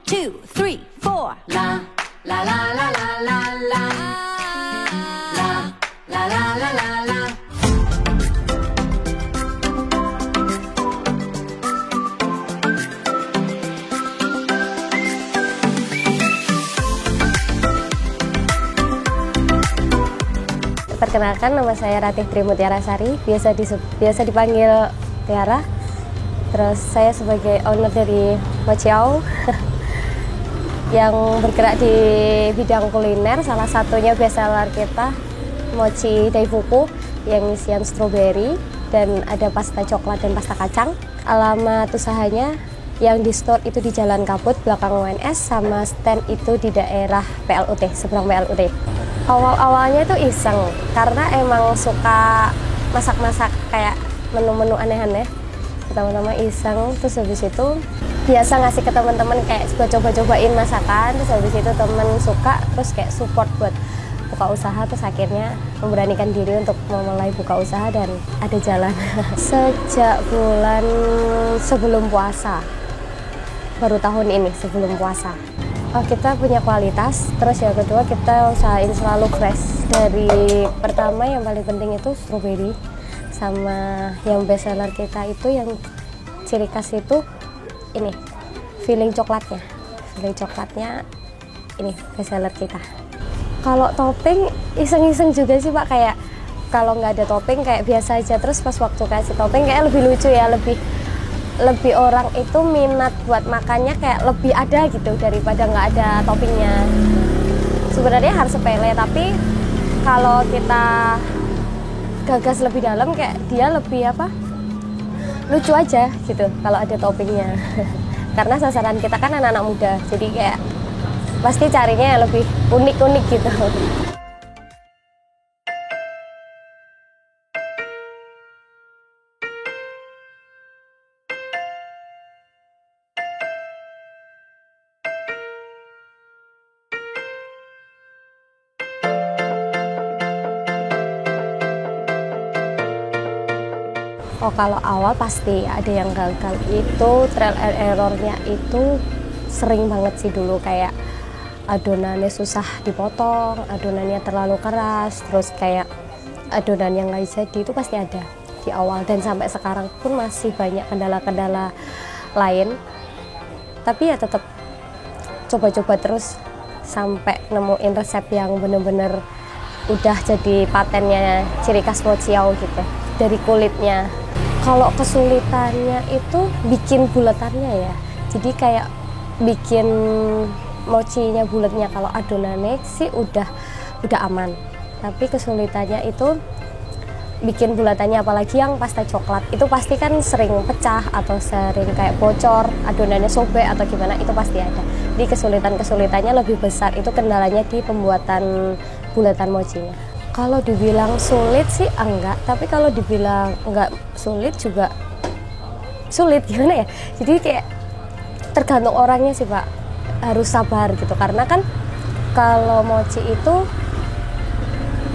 2, 3, 4. La la la la la la la. La la la la la la. Perkenalkan, nama saya Ratih Trimutiara Sari, biasa dipanggil Tiara. Terus saya sebagai owner dari Mochiao yang bergerak di bidang kuliner. Salah satunya bestseller kita Mochi Daifuku yang isian stroberi dan ada pasta coklat dan pasta kacang. Alamat usahanya yang di store itu di Jalan Kaput belakang UNS, sama stand itu di daerah PLUT, seberang PLUT. Awal-awalnya itu iseng karena emang suka masak-masak kayak menu-menu aneh-aneh. Pertama-tama iseng, terus habis itu biasa ngasih ke teman-teman kayak buat coba-cobain masakan. Terus habis itu temen suka, terus kayak support buat buka usaha. Terus akhirnya memberanikan diri untuk memulai buka usaha dan ada jalan. Sejak bulan sebelum puasa, baru tahun ini sebelum puasa. Kita punya kualitas, terus yang kedua kita usahain selalu fresh. Dari pertama yang paling penting itu stroberi, sama yang best seller kita itu yang ciri khas itu ini filling coklatnya. Filling coklatnya ini best seller kita. Kalau topping iseng-iseng juga sih Pak, kayak kalau nggak ada topping kayak biasa aja. Terus pas waktu kasih topping kayak lebih lucu ya, lebih orang itu minat buat makannya, kayak lebih ada gitu daripada nggak ada toppingnya. Sebenarnya harus sepele, tapi kalau kita gagas lebih dalam kayak dia lebih lucu aja gitu kalau ada toppingnya. Karena sasaran kita kan anak-anak muda, jadi kayak pasti carinya lebih unik-unik gitu. Kalau awal pasti ada yang gagal, itu trial and errornya itu sering banget sih dulu, kayak adonannya susah dipotong, adonannya terlalu keras, terus kayak adonan yang nggak jadi, itu pasti ada di awal. Dan sampai sekarang pun masih banyak kendala-kendala lain, tapi ya tetap coba-coba terus sampai nemuin resep yang bener-bener udah jadi patennya ciri khas Mochiao gitu. Dari kulitnya, kalau kesulitannya itu bikin bulatannya ya, jadi kayak bikin mochinya bulatnya. Kalau adonannya sih udah aman, tapi kesulitannya itu bikin bulatannya, apalagi yang pasta coklat itu pasti kan sering pecah atau sering kayak bocor, adonannya sobek atau gimana, itu pasti ada. Jadi kesulitannya lebih besar itu kendalanya di pembuatan bulatan mochinya. Kalau dibilang sulit sih enggak, tapi kalau dibilang enggak sulit juga sulit, gimana ya? Jadi kayak tergantung orangnya sih Pak, harus sabar gitu. Karena kan kalau mochi itu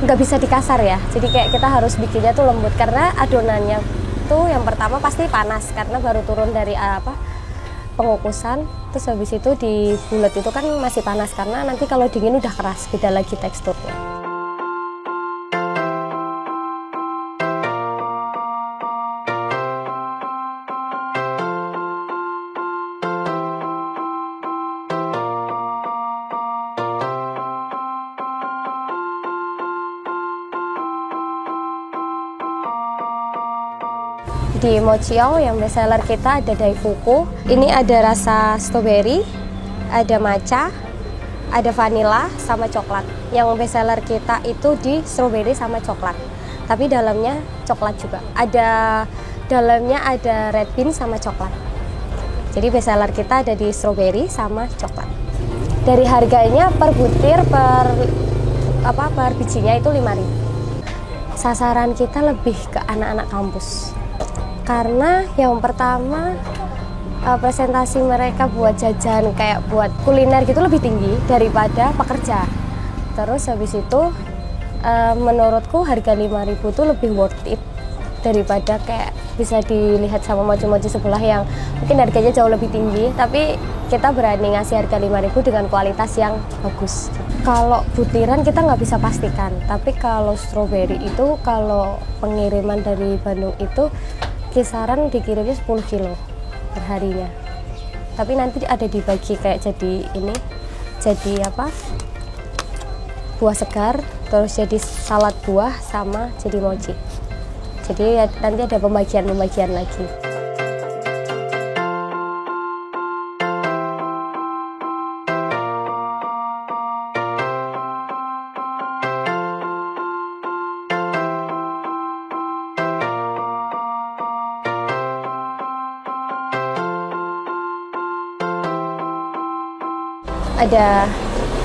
nggak bisa dikasar ya, jadi kayak kita harus bikinnya tuh lembut. Karena adonannya tuh yang pertama pasti panas, karena baru turun dari pengukusan. Terus habis itu di bulat itu kan masih panas, karena nanti kalau dingin udah keras, beda lagi teksturnya. Di Mochiao yang best seller kita ada Daifuku. Ini ada rasa strawberry, ada matcha, ada vanilla sama coklat. Yang best seller kita itu di strawberry sama coklat. Tapi dalamnya coklat juga. Dalamnya ada red bean sama coklat. Jadi best seller kita ada di strawberry sama coklat. Dari harganya per butir per bijinya itu 5.000. Sasaran kita lebih ke anak-anak kampus. Karena yang pertama presentasi mereka buat jajan kayak buat kuliner gitu lebih tinggi daripada pekerja. Terus habis itu menurutku harga 5.000 itu lebih worth it daripada kayak bisa dilihat sama mochi-mochi sebelah yang mungkin harganya jauh lebih tinggi, tapi kita berani ngasih harga 5.000 dengan kualitas yang bagus. Kalau butiran kita nggak bisa pastikan, tapi kalau stroberi itu kalau pengiriman dari Bandung itu kisaran dikirimnya 10 kilo perharinya. Tapi nanti ada dibagi kayak jadi ini, jadi apa? Buah segar, terus jadi salad buah sama jadi mochi. Jadi nanti ada pembagian-pembagian lagi.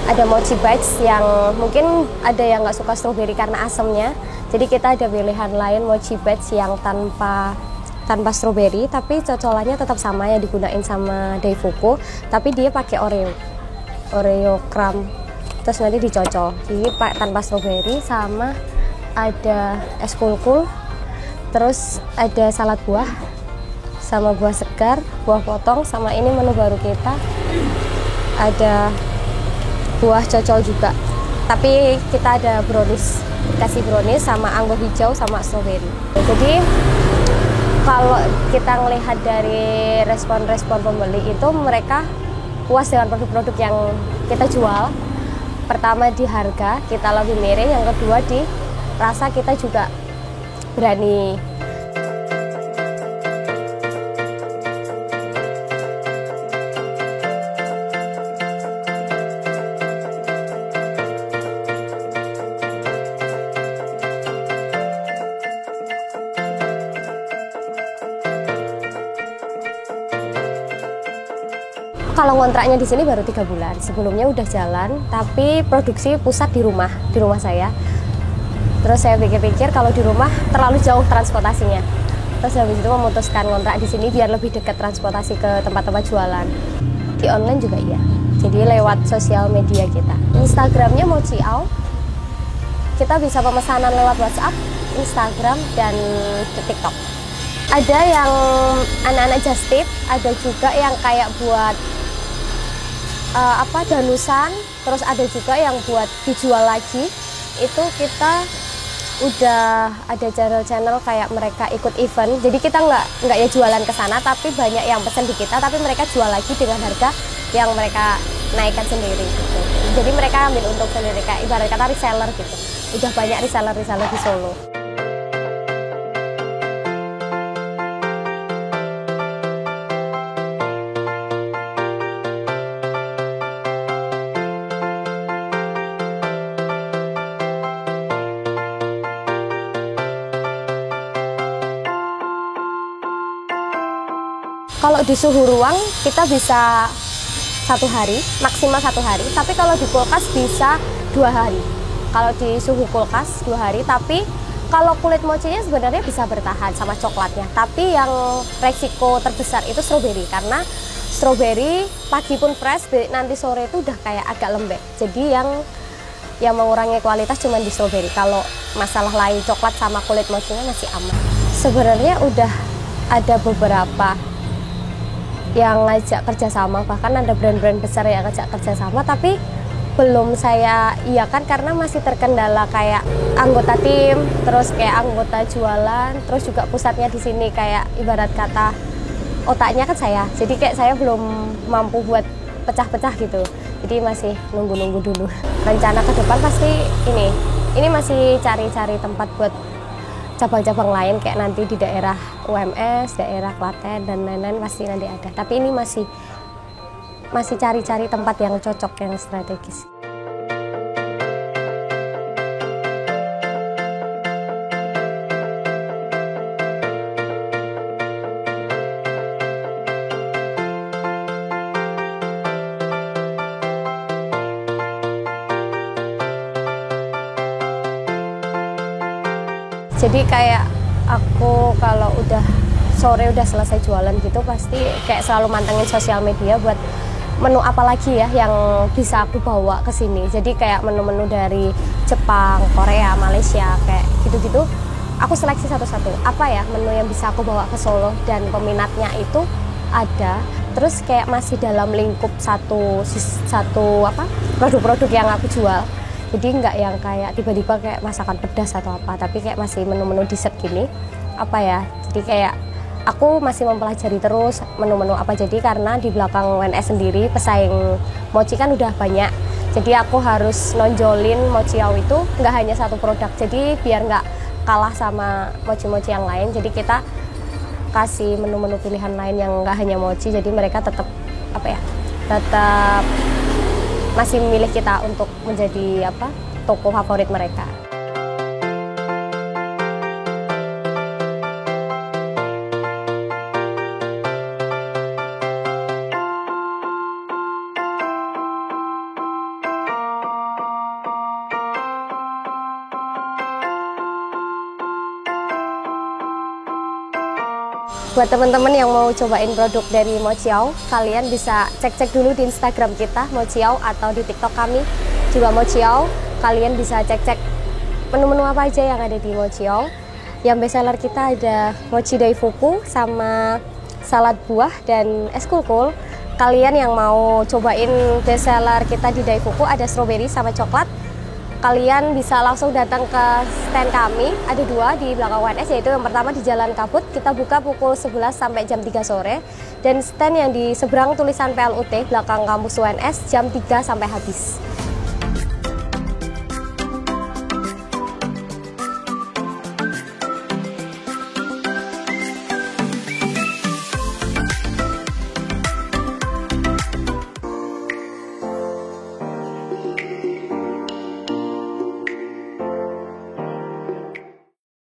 Ada mochi bites yang mungkin ada yang nggak suka stroberi karena asamnya. Jadi kita ada pilihan lain mochi bites yang tanpa stroberi, tapi cocolannya tetap sama yang digunain sama Daifuku, tapi dia pakai Oreo crumb, terus nanti dicocol. Jadi tanpa stroberi, sama ada es kulkul, terus ada salad buah, sama buah segar, buah potong, sama ini menu baru kita ada buah cocol juga. Tapi kita ada brownies, kasih brownies sama anggur hijau sama stroberi. Jadi kalau kita melihat dari respon-respon pembeli itu mereka puas dengan produk-produk yang kita jual. Pertama di harga kita lebih miring, yang kedua di rasa kita juga berani. Kalau kontraknya di sini baru 3 bulan, sebelumnya udah jalan, tapi produksi pusat di rumah saya. Terus saya pikir-pikir kalau di rumah terlalu jauh transportasinya. Terus habis itu memutuskan kontrak di sini biar lebih dekat transportasi ke tempat-tempat jualan. Di online juga iya, jadi lewat sosial media kita. Instagramnya Mochiao, kita bisa pemesanan lewat WhatsApp, Instagram, dan TikTok. Ada yang anak-anak just tip, ada juga yang kayak buat danusan, terus ada juga yang buat dijual lagi. Itu kita udah ada channel-channel kayak mereka ikut event, jadi kita nggak ya jualan ke sana, tapi banyak yang pesen di kita, tapi mereka jual lagi dengan harga yang mereka naikkan sendiri gitu. Jadi mereka ambil untung sendiri, kayak ibarat kata reseller gitu. Udah banyak reseller di Solo. Kalau di suhu ruang kita bisa 1 hari, maksimal 1 hari. Tapi kalau di kulkas bisa 2 hari. Kalau di suhu kulkas 2 hari, tapi kalau kulit mochinya sebenarnya bisa bertahan sama coklatnya. Tapi yang resiko terbesar itu stroberi, karena stroberi pagi pun fresh, nanti sore itu udah kayak agak lembek. Jadi yang mengurangi kualitas cuma di stroberi. Kalau masalah lain coklat sama kulit mochinya masih aman. Sebenarnya udah ada beberapa yang ngajak kerjasama, bahkan ada brand-brand besar yang ngajak kerjasama, tapi belum saya iakan karena masih terkendala kayak anggota tim, terus kayak anggota jualan, terus juga pusatnya di sini kayak ibarat kata otaknya kan saya, jadi kayak saya belum mampu buat pecah-pecah gitu, jadi masih nunggu-nunggu dulu. Rencana ke depan pasti ini masih cari-cari tempat buat cabang-cabang lain, kayak nanti di daerah UMS, daerah Klaten, dan lain-lain pasti nanti ada. Tapi ini masih cari-cari tempat yang cocok, yang strategis. Jadi kayak aku kalau udah sore udah selesai jualan gitu pasti kayak selalu mantengin sosial media buat menu apa lagi ya yang bisa aku bawa ke sini. Jadi kayak menu-menu dari Jepang, Korea, Malaysia kayak gitu-gitu aku seleksi satu-satu, apa ya menu yang bisa aku bawa ke Solo, dan peminatnya itu ada, terus kayak masih dalam lingkup satu apa produk-produk yang aku jual. Jadi nggak yang kayak tiba-tiba kayak masakan pedas atau apa, tapi kayak masih menu-menu dessert gini, apa ya, jadi kayak aku masih mempelajari terus menu-menu apa. Jadi karena di belakang UNS sendiri pesaing mochi kan udah banyak, jadi aku harus nonjolin mochiao itu nggak hanya satu produk, jadi biar nggak kalah sama mochi-mochi yang lain. Jadi kita kasih menu-menu pilihan lain yang nggak hanya mochi, jadi mereka tetap apa ya, tetap masih memilih kita untuk menjadi apa toko favorit mereka. Buat teman-teman yang mau cobain produk dari Mochiao, kalian bisa cek-cek dulu di Instagram kita Mochiao, atau di TikTok kami juga Mochiao. Kalian bisa cek-cek menu-menu apa aja yang ada di Mochiao. Yang best seller kita ada mochi daifuku sama salad buah dan es kulkul. Kalian yang mau cobain best seller kita di daifuku ada strawberry sama coklat, kalian bisa langsung datang ke stand kami, ada 2 di belakang UNS, yaitu yang pertama di Jalan Kabut, kita buka pukul 11 sampai jam 3 sore, dan stand yang di seberang tulisan PLUT belakang kampus UNS jam 3 sampai habis.